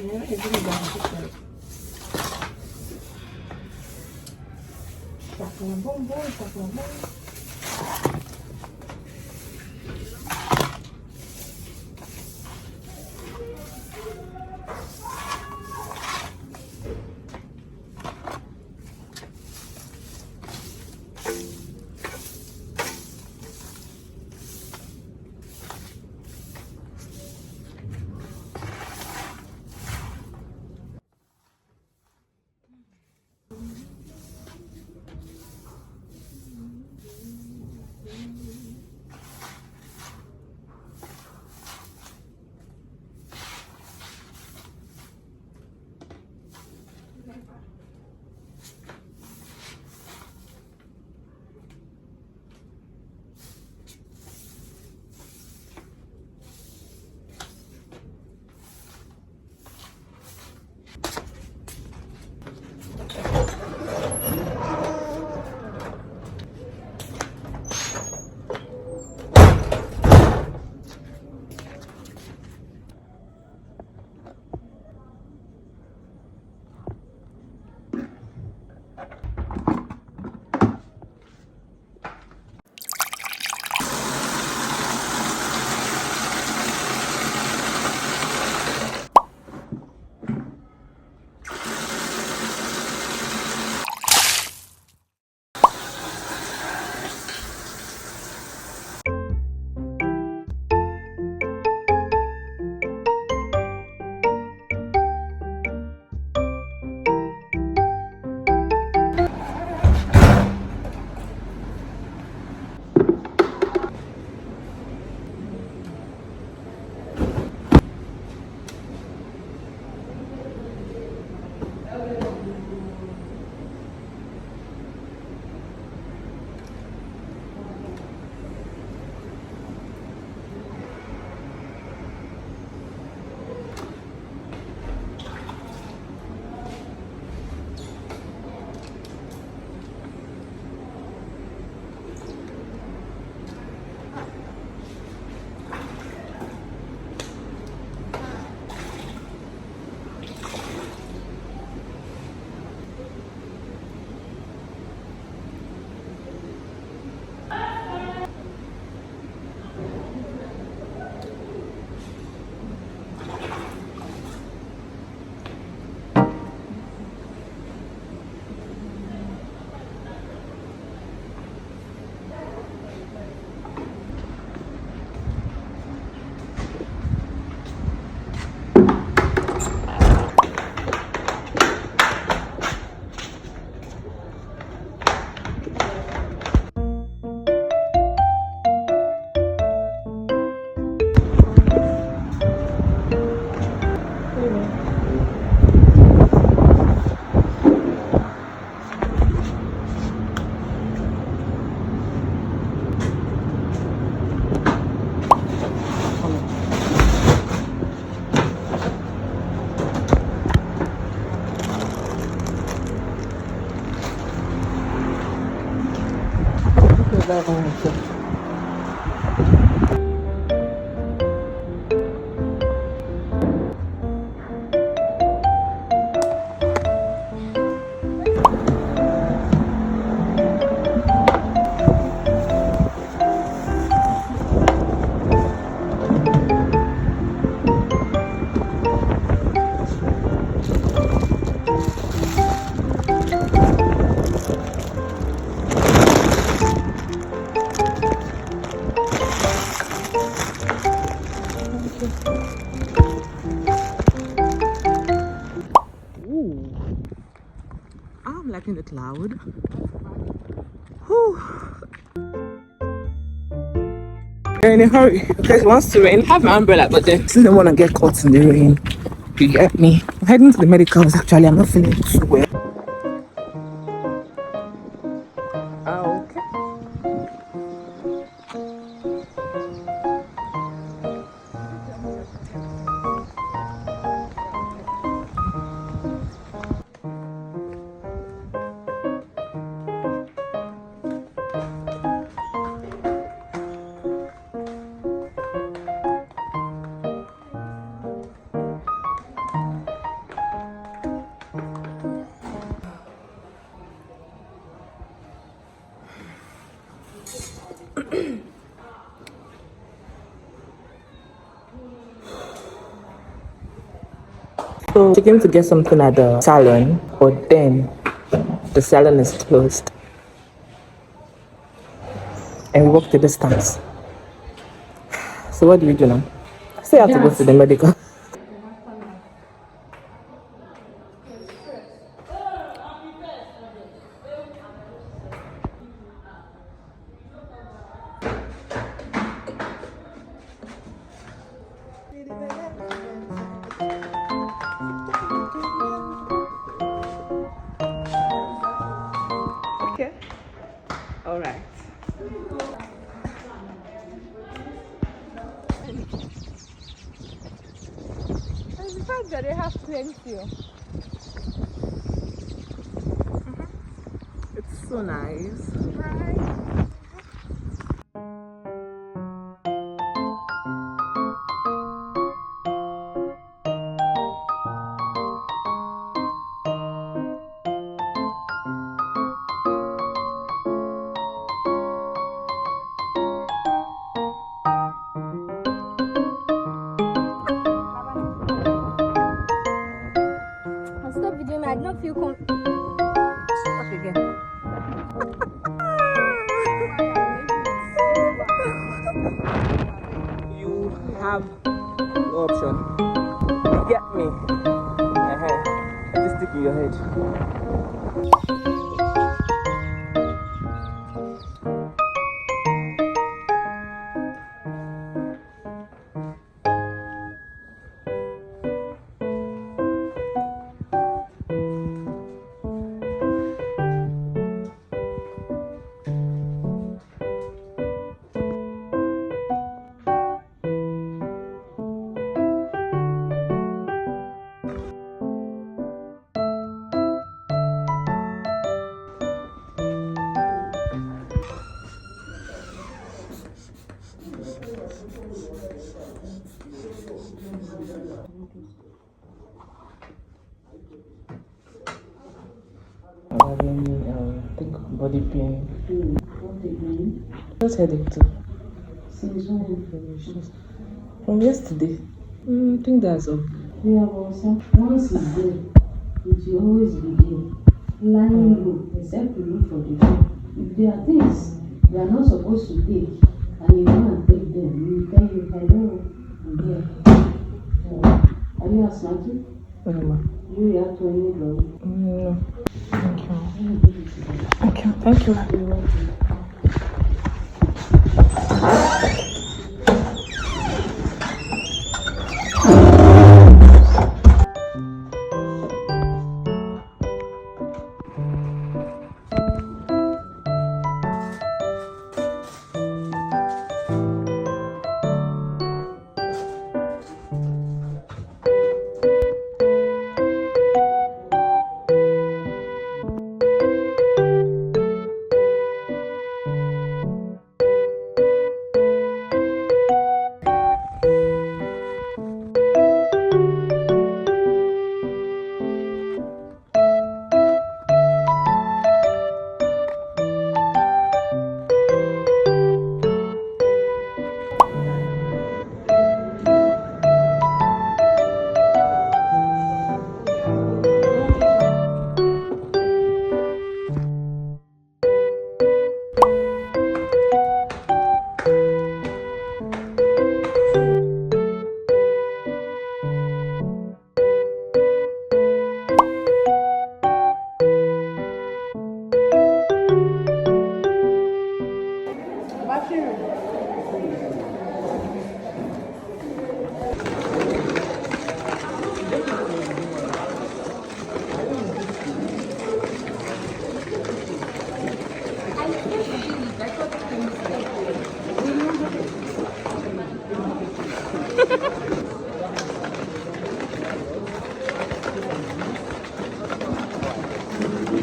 Ayan, ito na ba ako siya? Paklabong, paklabong. I'm liking the cloud. Whew. We're in a hurry because it wants to rain. I have my umbrella, but then I don't want to get caught in the rain. You get me? I'm heading to the medicals actually. I'm not feeling too well. Okay. So we came to get something at the salon, but then the salon is closed. And we walked the distance. So what do we do now? I still have to go to the medical. Okay. All right. And the fact that they have plenty. It's so nice. Right. Stop videoing me. I don't feel Stop again. You have the option. You get me. Just stick in your head. Think body pain. Just headache too. From yesterday. I think that's all. Yeah, but once it's there, it will always be there. Lying low, except to look for the phone. If there are things you are not supposed to take, and you want to take them, we will tell you, hello, I'm here. Are you asthmatic? No. Do you react to any drug? No. Thank you. Thank you.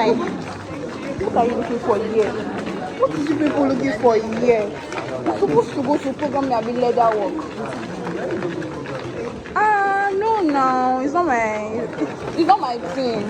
inside. What are you looking for here? What is you people looking for here? You're supposed to go to program and be leather work. No, it's not my thing.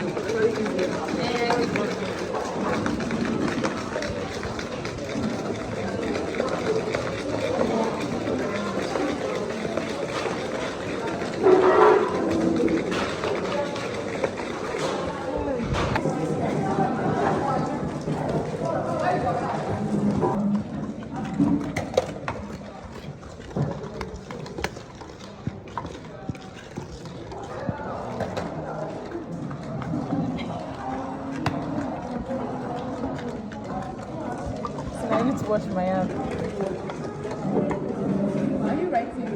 I need to wash my hands. Are you writing?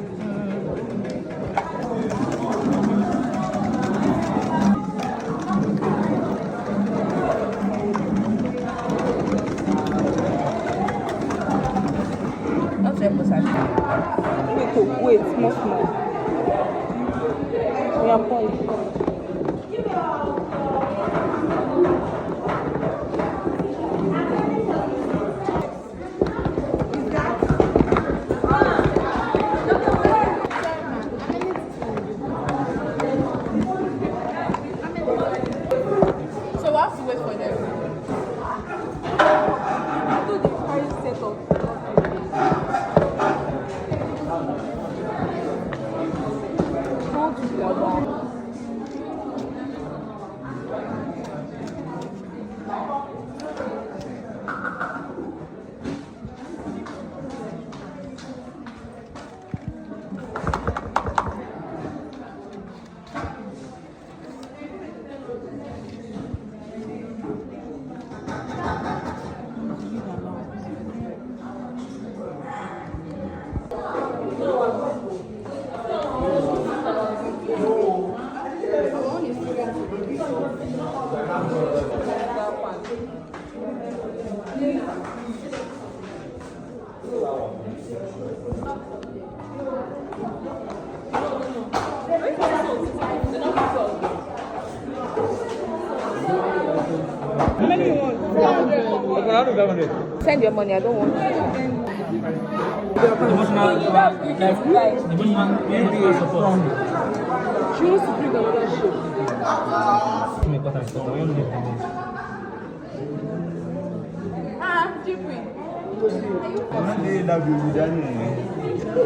Not your possession. Wait, small. We are point. How many you want? 400. Send your money, I don't want it. She wants to bring another show. Jeffrey.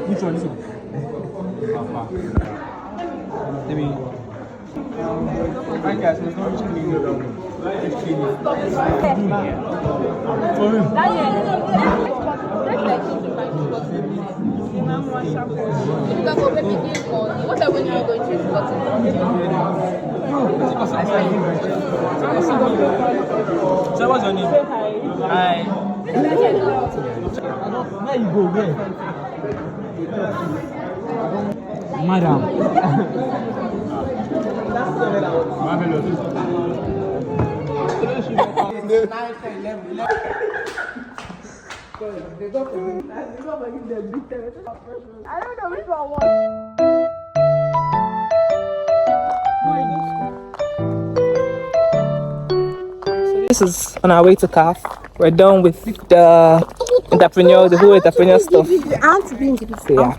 Which one is it? Hi guys, we're going to what are we now going to so what's your name? Hi. Where you go? Where? Madam. I don't know which one was. So this is on our way to CAF. We're done with the whole entrepreneur stuff. So, yeah.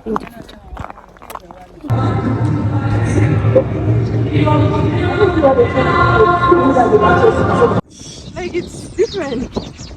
Like it's different.